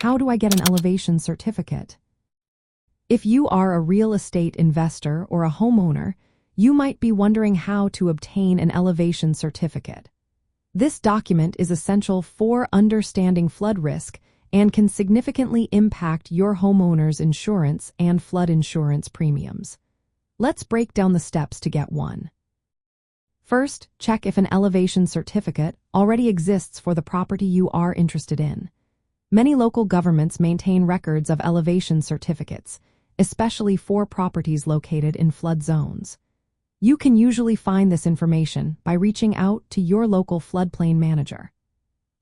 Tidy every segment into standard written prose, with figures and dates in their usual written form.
How do I get an elevation certificate? If you are a real estate investor or a homeowner, you might be wondering how to obtain an elevation certificate. This document is essential for understanding flood risk and can significantly impact your homeowner's insurance and flood insurance premiums. Let's break down the steps to get one. First, check if an elevation certificate already exists for the property you are interested in. Many local governments maintain records of elevation certificates, especially for properties located in flood zones. You can usually find this information by reaching out to your local floodplain manager.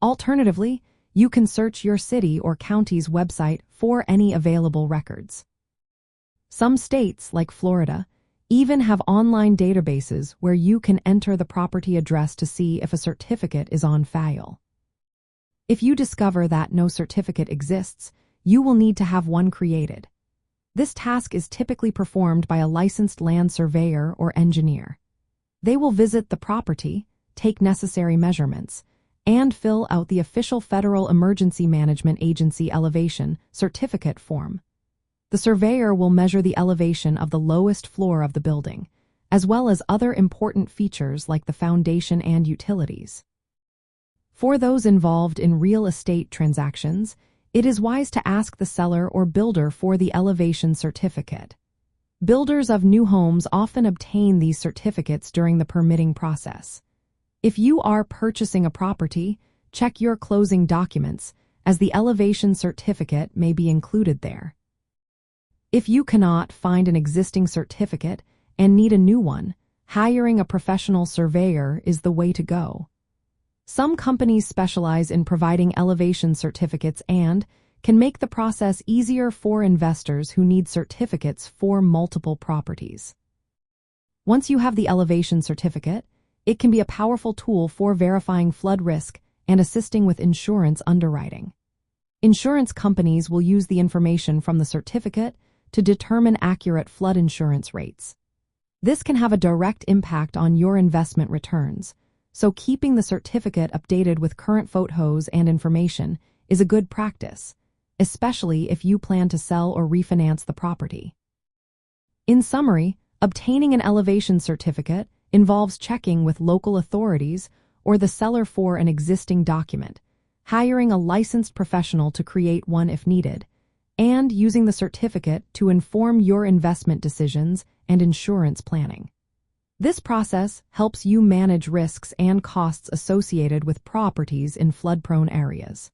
Alternatively, you can search your city or county's website for any available records. Some states, like Florida, even have online databases where you can enter the property address to see if a certificate is on file. If you discover that no certificate exists, you will need to have one created. This task is typically performed by a licensed land surveyor or engineer. They will visit the property, take necessary measurements, and fill out the official Federal Emergency Management Agency elevation certificate form. The surveyor will measure the elevation of the lowest floor of the building, as well as other important features like the foundation and utilities. For those involved in real estate transactions, it is wise to ask the seller or builder for the elevation certificate. Builders of new homes often obtain these certificates during the permitting process. If you are purchasing a property, check your closing documents, as the elevation certificate may be included there. If you cannot find an existing certificate and need a new one, hiring a professional surveyor is the way to go. Some companies specialize in providing elevation certificates and can make the process easier for investors who need certificates for multiple properties. Once you have the elevation certificate, it can be a powerful tool for verifying flood risk and assisting with insurance underwriting. Insurance companies will use the information from the certificate to determine accurate flood insurance rates. This can have a direct impact on your investment returns, so keeping the certificate updated with current photos and information is a good practice, especially if you plan to sell or refinance the property. In summary, obtaining an elevation certificate involves checking with local authorities or the seller for an existing document, hiring a licensed professional to create one if needed, and using the certificate to inform your investment decisions and insurance planning. This process helps you manage risks and costs associated with properties in flood-prone areas.